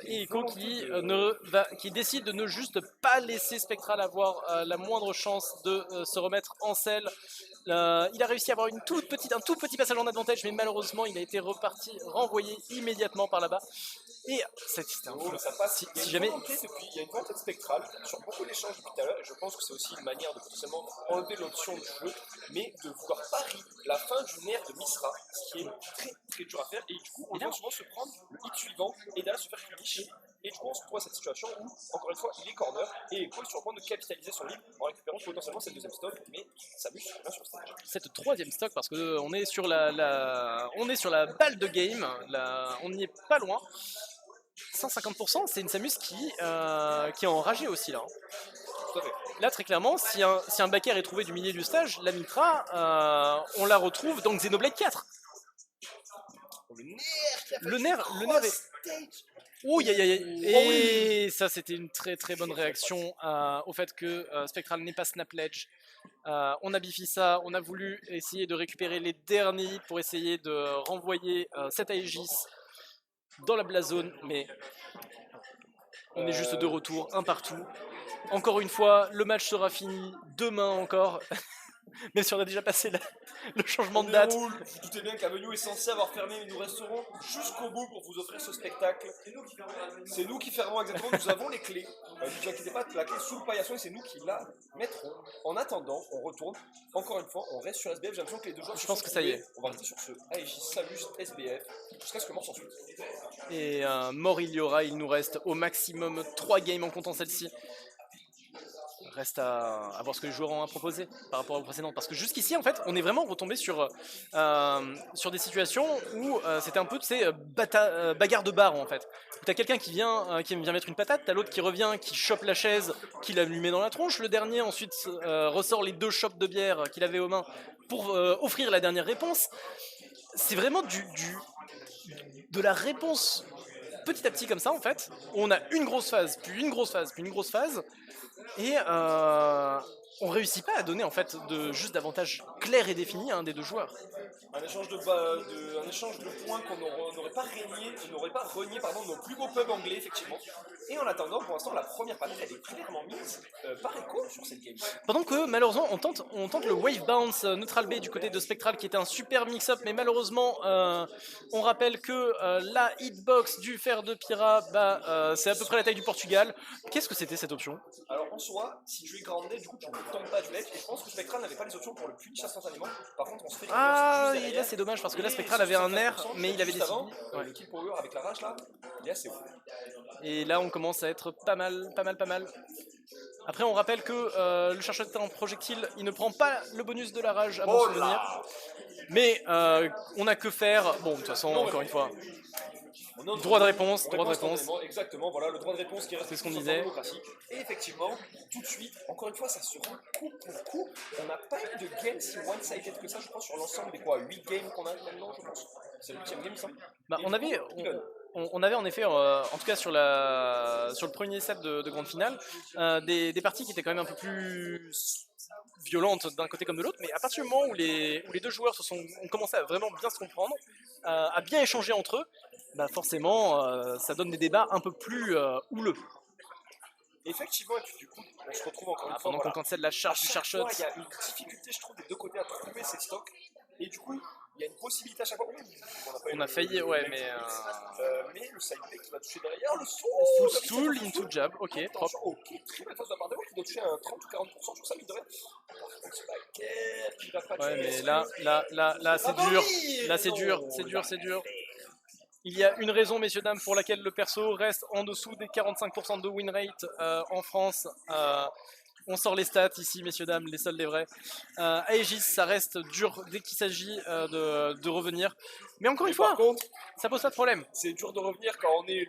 Et Echo qui décide de ne juste pas laisser Spectral avoir la moindre chance de se remettre en selle. Il a réussi à avoir un tout petit passage en advantage, mais malheureusement il a été renvoyé immédiatement par là-bas. Et c'était un Oh, flop. ça passe. Si jamais. Il y a une volonté spectrale sur beaucoup d'échanges depuis tout à l'heure, et je pense que c'est aussi une manière de potentiellement enlever l'option du jeu, mais de vouloir parier la fin d'une ère de Misra, ce qui est très très dur à faire, et du coup on Et là, doit souvent se prendre le hit suivant et derrière se faire finish. Et du coup on se retrouve à cette situation où, encore une fois, il est corner, et Echo est sur le point de capitaliser son lead en récupérant potentiellement cette deuxième stock, mais Samus revient sur le stage. cette troisième stock, parce que on est sur on est sur la balle de game, on n'y est pas loin. 150%, c'est une Samus qui est enragée aussi là. Tout à fait. Là, très clairement, si un backer est trouvé du milieu du stage, la Mitra, on la retrouve dans Xenoblade 4. Le nerf est. Ouh, et ça, c'était une très très bonne réaction au fait que Spectral n'ait pas Snap Ledge. On a biffé ça, on a voulu essayer de récupérer les derniers hits pour essayer de renvoyer cette Aegis dans la Blast Zone, mais on est juste de retour, un partout. Encore une fois, le match sera fini demain encore. Même si on a déjà passé le changement de date. Vous doutez bien qu'Avenue est censé avoir fermé, mais nous resterons jusqu'au bout pour vous offrir ce spectacle. C'est nous qui fermons exactement, nous avons les clés. Ne vous inquiétez pas, la clé sous le paillasson et c'est nous qui la mettrons. En attendant, on retourne. Encore une fois, on reste sur SBF. J'ai l'impression que les deux joueurs Je pense que ça y est. On va rester sur ce Aegis Samus SBF jusqu'à ce que mort s'ensuite. Et mort il y aura, il nous reste au maximum 3 games en comptant celle-ci. Reste à voir ce que les joueurs ont à proposer par rapport aux précédentes. Parce que jusqu'ici, en fait, on est vraiment retombé sur des situations où c'était un peu, tu sais, bagarre de bar, en fait. Où t'as quelqu'un qui vient mettre une patate, t'as l'autre qui revient, qui chope la chaise, qui la lui met dans la tronche. Le dernier, ensuite, ressort les 2 chopes de bière qu'il avait aux mains pour offrir la dernière réponse. C'est vraiment de la réponse petit à petit comme ça, en fait. Où on a une grosse phase, puis une grosse phase, puis une grosse phase. Et on réussit pas à donner en fait juste d'avantages clairs et définis à un des deux joueurs. Un échange de points qu'on n'aurait pas renié nos plus beaux pubs anglais, effectivement. Et en attendant, pour l'instant, la première patate, elle est clairement mise par Echo sur cette game. Pendant que, malheureusement, on tente le Wave Bounce Neutral B du côté de Spectral, qui était un super mix-up, mais malheureusement, on rappelle que la hitbox du fer de Pyra, c'est à peu près la taille du Portugal. Qu'est-ce que c'était cette option? Alors, en soi, si tu es grounded, du coup, tu ne tombes pas du ledge, et je pense que Spectral n'avait pas les options pour le punish instantanément. Par contre, on se fait et là c'est dommage parce que là Spectral avait un air, mais il avait décidé. Le kill power avec la rage là, il est assez haut. Et là on commence à être pas mal. Après on rappelle que le chercheur de talent projectile il ne prend pas le bonus de la rage à mon souvenir. Mais on a que faire. Bon de toute façon encore une fois. Droit de réponse. Exactement, voilà le droit de réponse qui reste. C'est ce qu'on disait. Et effectivement, tout de suite, encore une fois, ça se rend coup pour coup. On n'a pas eu de game si one-sided que ça, je pense, sur l'ensemble des 8 games qu'on a maintenant, je pense. C'est le 8ème game, ça. On avait en effet, en tout cas sur le premier set de grande finale, des parties qui étaient quand même un peu plus violentes d'un côté comme de l'autre, mais à partir du moment où les deux joueurs ont commencé à vraiment bien se comprendre, à bien échanger entre eux, forcément ça donne des débats un peu plus houleux. Effectivement, et puis du coup, on se retrouve encore une fois. Pendant qu'on cancelle la charge du chercheur. Il y a une difficulté, je trouve, des deux côtés à trouver ces stocks, et du coup, il y a une possibilité à chaque fois. On a failli, ouais, mais. Mais le side deck qui va toucher derrière, le full stool into jab, ok, propre. Ok, très belle phase de la part de qui doit toucher un 30 ou 40% sur ça, mine de rien. Ouais, mais là, c'est dur. Là, c'est dur. Il y a une raison, messieurs, dames, pour laquelle le perso reste en dessous des 45% de win rate en France. On sort les stats ici, messieurs, dames, les seuls, les vrais. Aegis, ça reste dur dès qu'il s'agit de revenir. Mais encore une fois, par contre, ça pose pas de problème. C'est dur de revenir quand on est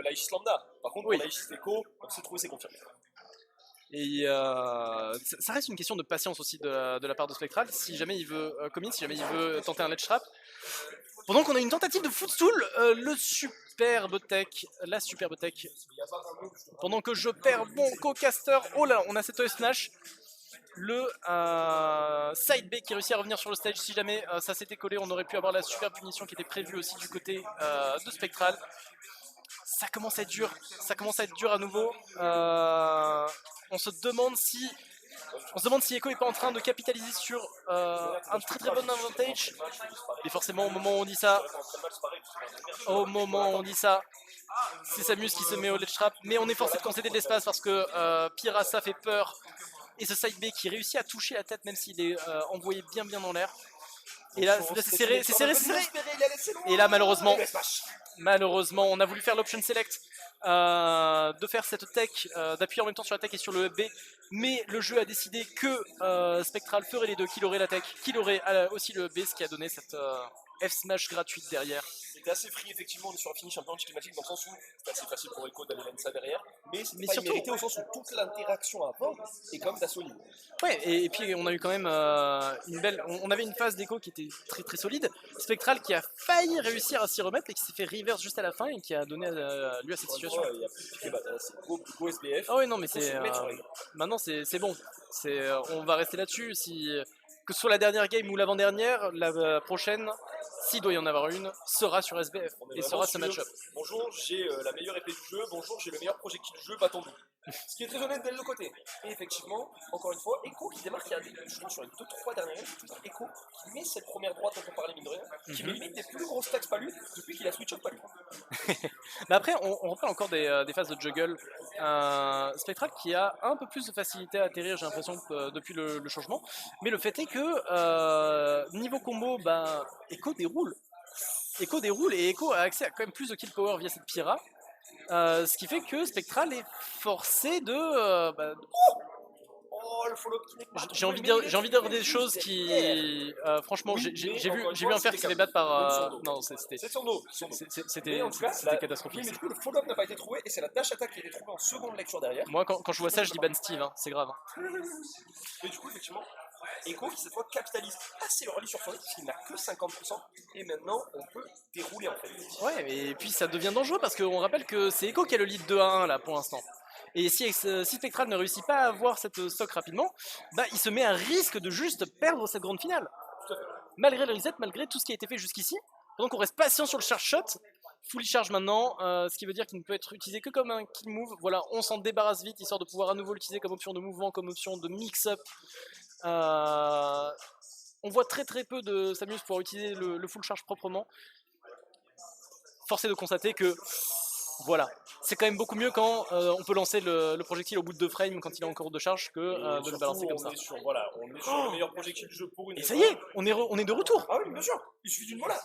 l'Aegis lambda. Par contre, pour l'Aegis Echo, on sait trouver ses confirmés. Et ça reste une question de patience aussi de la part de Spectral. Si jamais il veut commit, si jamais il veut tenter un ledge trap. Pendant qu'on a une tentative de footstool, la superbe tech. Pendant que je perds mon co-caster. Oh là, on a cette smash. Le side B qui réussit à revenir sur le stage. Si jamais ça s'était collé, on aurait pu avoir la super punition qui était prévue aussi du côté de Spectral. Ça commence à être dur à nouveau. On se demande si Echo est pas en train de capitaliser sur un très très bon advantage. Et forcément au moment où on dit ça, C'est Samus qui se met au ledge trap, mais on est forcé de concéder de l'espace parce que Pirasa fait peur. Et ce side B qui réussit à toucher la tête même s'il est envoyé bien dans l'air. Et là, c'est serré, c'est serré, c'est serré. Et là, malheureusement, on a voulu faire l'option select, de faire cette tech, d'appuyer en même temps sur la tech et sur le up B, mais le jeu a décidé que Spectral ferait les deux, qu'il aurait la tech, qu'il aurait aussi le up B, ce qui a donné cette F-smash gratuite derrière. C'était assez free, effectivement, on est sur un finish un peu anticlimatique dans le sens où c'était assez facile pour Echo d'aller lancer ça derrière, mais c'était pas surtout, immérité au sens où toute l'interaction avant est quand même solide. Ouais, et puis on a eu quand même une belle. On avait une phase d'écho qui était très solide. Spectral qui a failli réussir à s'y remettre et qui s'est fait reverse juste à la fin et qui a donné lieu à cette situation. Il y a plus de piqué, c'est go SBF. Ah oui, non, mais c'est. Maintenant, c'est bon. On va rester là-dessus. Que ce soit la dernière game ou l'avant-dernière, la prochaine, s'il doit y en avoir une, sera sur SBF et sera ce match-up. Bonjour, j'ai la meilleure épée du jeu, bonjour, j'ai le meilleur projectile du jeu, battons-nous. Ce qui est très honnête dès le côté. Et effectivement, encore une fois, Echo qui démarque, je trouve sur les 2-3 dernières games, c'est toujours Echo qui met cette première droite dont on parlait mine de rien, qui met limite des plus grosses stacks Palu depuis qu'il a switch up Palu. Mais après, on reprend encore des phases de juggle. Spectral qui a un peu plus de facilité à atterrir, j'ai l'impression, depuis le changement. Mais le fait est que niveau combo, Echo déroule. Et Echo a accès à quand même plus de kill power via cette Pyra. Ce qui fait que Spectral est forcé de. Oh, le follow-up qui n'est pas. J'ai envie de dire des choses qui. Franchement, Oui, j'ai vu un fer qui s'est fait battre par. Non, c'était. C'est son dos. C'était catastrophique. Oui, mais du coup, le follow-up n'a pas été trouvé et c'est la dash attack qui a été trouvée en seconde lecture derrière. Moi, quand je vois ça, je dis ban Steve, hein, c'est grave. Mais du coup, effectivement, Echo qui cette fois capitalise assez early sur son lead puisqu'il n'a que 50% et maintenant on peut dérouler en fait. Ouais, et puis ça devient dangereux parce qu'on rappelle que c'est Echo qui a le lead 2-1 là pour l'instant. Et si Spectral ne réussit pas à avoir cette stock rapidement, il se met à risque de juste perdre cette grande finale. Malgré le reset, malgré tout ce qui a été fait jusqu'ici. Donc on reste patient sur le charge shot. Fully charge maintenant, ce qui veut dire qu'il ne peut être utilisé que comme un kill move. Voilà, on s'en débarrasse vite, histoire de pouvoir à nouveau l'utiliser comme option de mouvement, comme option de mix-up. On voit très peu de Samus pouvoir utiliser le full charge proprement. Force est de constater que voilà, c'est quand même beaucoup mieux quand on peut lancer le projectile au bout de 2 frames quand il est en cours de charge que de le balancer comme ça. On est sur le meilleur projectile du jeu pour une. Et ça y est, on est de retour. Ah oui, bien sûr, il suffit d'une voilà.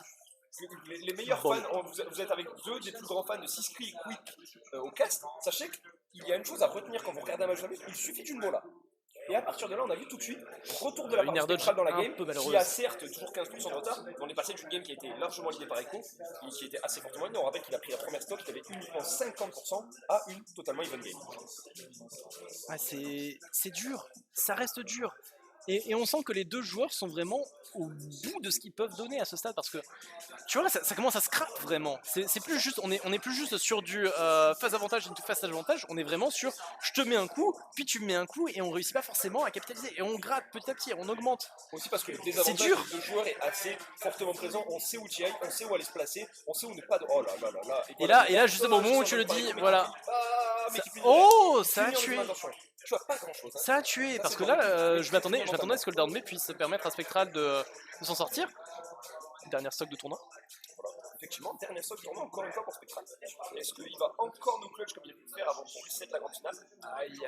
Les meilleurs fans, vous êtes avec deux des plus grands fans de Siskri et Quick au cast. Sachez qu'il y a une chose à retenir quand vous regardez un match de il suffit d'une bola. Et à partir de là, on a vu tout de suite retour de la part Spectral dans la game, qui a certes toujours 15% de retard, mais on est passé d'une game qui a été largement lidée par Echo, et qui était assez fortement lidée. On rappelle qu'il a pris la première stock, il avait uniquement 50% à une totalement even game. Ah, c'est dur, ça reste dur. Et on sent que les deux joueurs sont vraiment au bout de ce qu'ils peuvent donner à ce stade parce que tu vois là ça commence à scrap vraiment. C'est plus juste, on est plus juste sur du phase avantage into phase avantage, on est vraiment sur je te mets un coup, puis tu me mets un coup et on réussit pas forcément à capitaliser et on gratte petit à petit, on augmente. Aussi parce que le désavantage des deux joueurs est assez fortement présent, on sait où tu ailles, on sait où aller se placer, on sait où ne pas de. Oh là là là là. Et là justement au moment où tu le dis, voilà. Ça a tué. Tu vois pas grand chose. Hein. Ça a tué, parce que là, je m'attendais à ce que le down B puisse permettre à Spectral de s'en sortir. Dernière stock de tournoi. Voilà. Effectivement, dernier stock de tournoi, encore une fois pour Spectral. Est-ce qu'il va encore nous clutch comme il a pu le faire avant qu'on reset la grande finale? Aïe,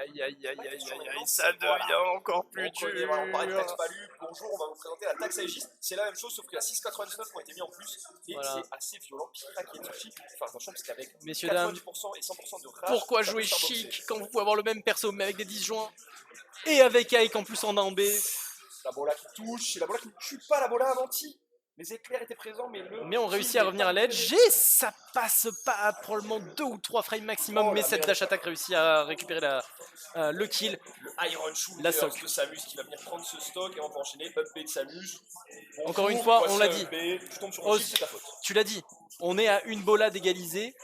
ça devient encore plus dur. Voilà, on parlait de taxe Palu. Bonjour, on va vous présenter la taxe Aegis. C'est la même chose, sauf qu'il y a 6,99 qui ont été mis en plus. Et voilà. C'est assez violent. Pira qui est touché. Enfin, attention, parce qu'avec 90% et 100% de rage. Pourquoi jouer chic quand vous pouvez avoir le même perso, mais avec des disjoints et avec Ike en plus en A en B? La bola qui touche, c'est la bola qui ne tue pas la bola avanti. Les éclairs étaient présents, mais on réussit à revenir à l'edge et ça passe pas à probablement 2 ou 3 frames maximum, mais cette dash attack réussit à récupérer le kill. Le Iron Shoe la sock de Samus qui va venir prendre ce stock et on va enchaîner up B de Samus. Encore une fois, on l'a dit. Tu tombes sur un c'est ta faute. Tu l'as dit, on est à une bola d'égaliser.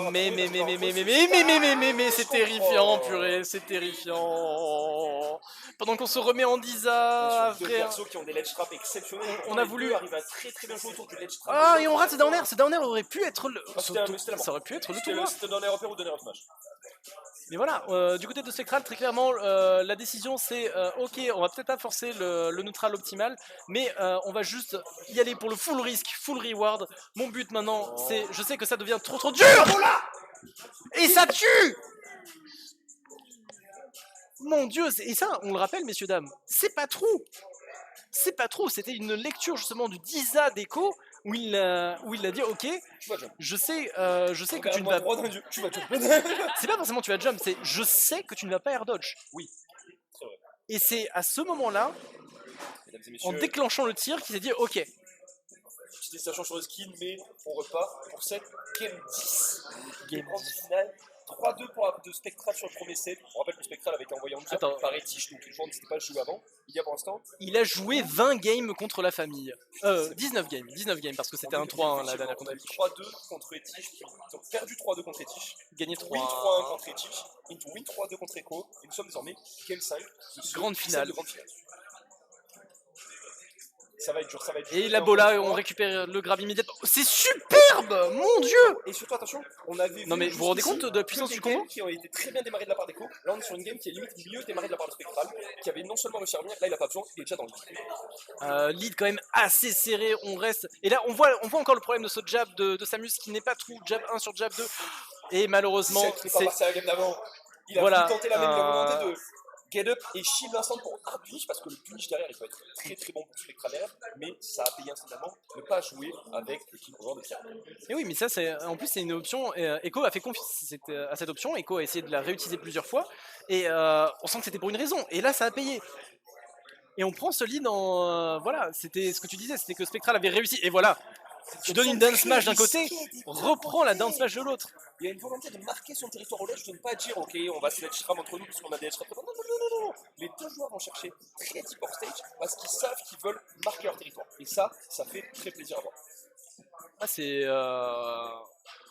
Mais c'est terrifiant, purée, c'est terrifiant. Pendant qu'on se remet en Disa, deux persos qui ont des ledge traps exceptionnels. On a voulu arriver à très bien jouer autour du ledge trap. Ah, et on rate ce down air aurait pu être le. Ça aurait pu être le tournoi. C'était down air repère ou down air smash. Mais voilà, du côté de Spectral, très clairement, la décision c'est ok, on va peut-être pas forcer le neutral optimal, mais on va juste y aller pour le full risque, full reward. Mon but maintenant, c'est, je sais que ça devient trop dur, et ça tue. Mon dieu, et ça, on le rappelle, messieurs dames, c'est pas trop. C'est pas trop, c'était une lecture justement du Disa d'Echo où il a dit ok, Tu vas jump. je sais que tu ne vas Droit d'un dieu, tu vas jump. c'est pas forcément tu vas jump, c'est je sais que tu ne vas pas air dodge. Oui, c'est vrai. Et c'est à ce moment-là, Mesdames et en messieurs, déclenchant le tir, qu'il s'est dit ok, petite hésitation sur le skin, mais on repart pour cette Game 10. Game Grande finale. 3-2 pour de Spectral sur le premier set. On rappelle que Spectral avait été envoyé en Attends. par Etich, donc les joueurs n'hésitaient pas à le jouer avant. Il y a pour l'instant. il a joué 20 games contre la famille. 19 games parce que c'était un 3-1 la dernière contre Etich. 3-2 contre Etich, puis ils ont perdu 3-2 contre Etich. Gagné Win 3-1 3. contre Etich, into win 3-2 contre Echo, et nous sommes désormais Game 5 de ce Grande set finale. de grande finale. Ça va être dur, ça va être dur. Et la encore bola, une on fois. récupère le grab immédiatement. C'est superbe, mon dieu. Et surtout, attention, on avait Non, vu mais vous vous rendez jusqu'ici compte de la puissance que du des games combo qui ont été très bien démarrés de la part d'Echo. Là, on est sur une game qui est limite mieux démarrée de la part de Spectral, qui avait non seulement réussi à revenir, là il a pas besoin, il est déjà dans le lead. Lead quand même assez serré, on reste. Et là, on voit encore le problème de ce jab de Samus qui n'est pas true, jab 1 sur jab 2. Et malheureusement, C'est pas passé à la game d'avant. Il a Voilà, voulu tenter la même, il a voulu tenter de get up et shield l'instant pour hard punish parce que le punish derrière il peut être très bon pour Spectral derrière, mais ça a payé instantanément ne pas jouer avec l'équipe joueur de tir. et oui, mais ça, en plus, c'est une option. Echo a fait confiance à cette option. Echo a essayé de la réutiliser plusieurs fois. Et on sent que c'était pour une raison. Et là, ça a payé. Et on prend ce lead en. Voilà, c'était ce que tu disais, c'était que Spectral avait réussi. Et voilà, tu donnes une down smash d'un côté, reprends la down smash de l'autre. Il y a une volonté de marquer son territoire au ledge, de ne pas dire ok, on va se let's ram entre nous parce qu'on a des ledge ram. Non. Les deux joueurs vont chercher très deep off stage parce qu'ils savent qu'ils veulent marquer leur territoire. Et ça fait très plaisir à voir. Ah, c'est.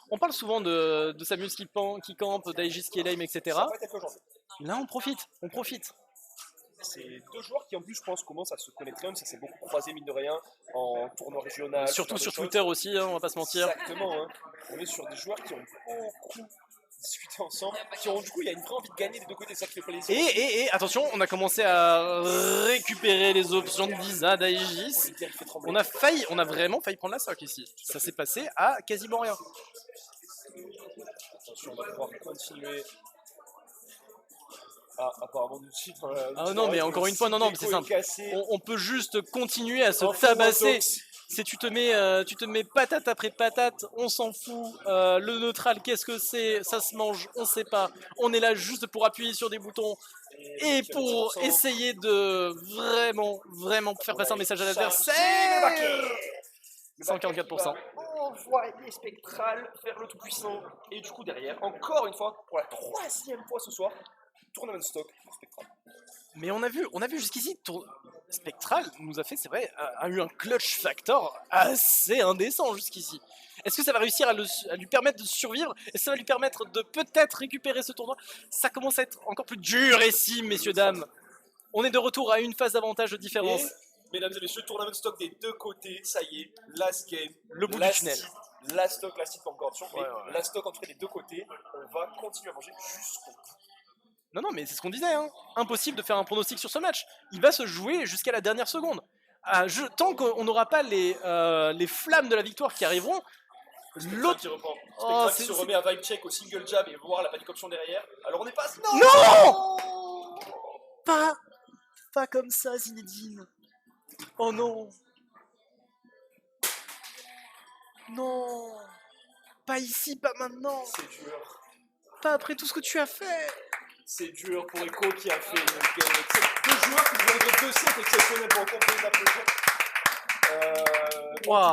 On parle souvent de Samus qui campe, d'Aegis qui est lame, etc. Ça va pas être aujourd'hui. Là, on profite. C'est deux joueurs qui en plus je pense commencent à se connaître très bien, ça s'est beaucoup croisé mine de rien en tournoi régional. Surtout sur Twitter aussi, hein, on va pas se mentir. Exactement, hein. On est sur des joueurs qui ont beaucoup discuté ensemble, qui ont du coup il y a une vraie envie de gagner des deux côtés, c'est ça qui fait plaisir. Et attention, on a commencé à récupérer les options de Disa d'Aegis. On a vraiment failli prendre la sock ici. Ça s'est passé à quasiment rien. Attention, on va pouvoir continuer. Ah, apparemment nous aussi dans la. Ah non, mais encore une fois, non, mais c'est simple. On peut juste continuer à se tabasser. Si tu te mets patate après patate, on s'en fout. Le neutral, qu'est-ce que c'est? Ça se mange, on sait pas. On est là juste pour appuyer sur des boutons et pour essayer de vraiment faire passer un message à l'adversaire. 144%. Envoyer Spectral vers le tout-puissant. Et du coup, derrière, encore une fois, pour la troisième fois ce soir, tournament stock pour Spectral. Mais on a vu jusqu'ici, Spectral nous a fait, c'est vrai, a eu un clutch factor assez indécent jusqu'ici. Est-ce que ça va réussir à lui permettre de survivre? Est-ce que ça va lui permettre de peut-être récupérer ce tournoi? Ça commence à être encore plus dur ici, messieurs, dames. On est de retour à une phase d'avantage de différence. Et, mesdames et messieurs, tournament stock des deux côtés, ça y est, last game, le bout du tunnel. Last stock, last hit, pas encore sûr, mais Ouais. last stock en tout cas des deux côtés, on va continuer à manger jusqu'au bout. Non, mais c'est ce qu'on disait, hein. Impossible de faire un pronostic sur ce match. Il va se jouer jusqu'à la dernière seconde. Tant qu'on n'aura pas les flammes de la victoire qui arriveront, l'autre. Qui reprend. Oh, Spectral qui se remet à vibe check au single jab et voir la panic option derrière. Alors on est pas. Non, pas comme ça, Zinedine. Oh non. Non. Pas ici, pas maintenant. C'est dur. Pas après tout ce que tu as fait. C'est dur pour Echo qui a fait une game. Deux joueurs qui nous ont donné deux sets exceptionnels pour compléter la pression. Wow.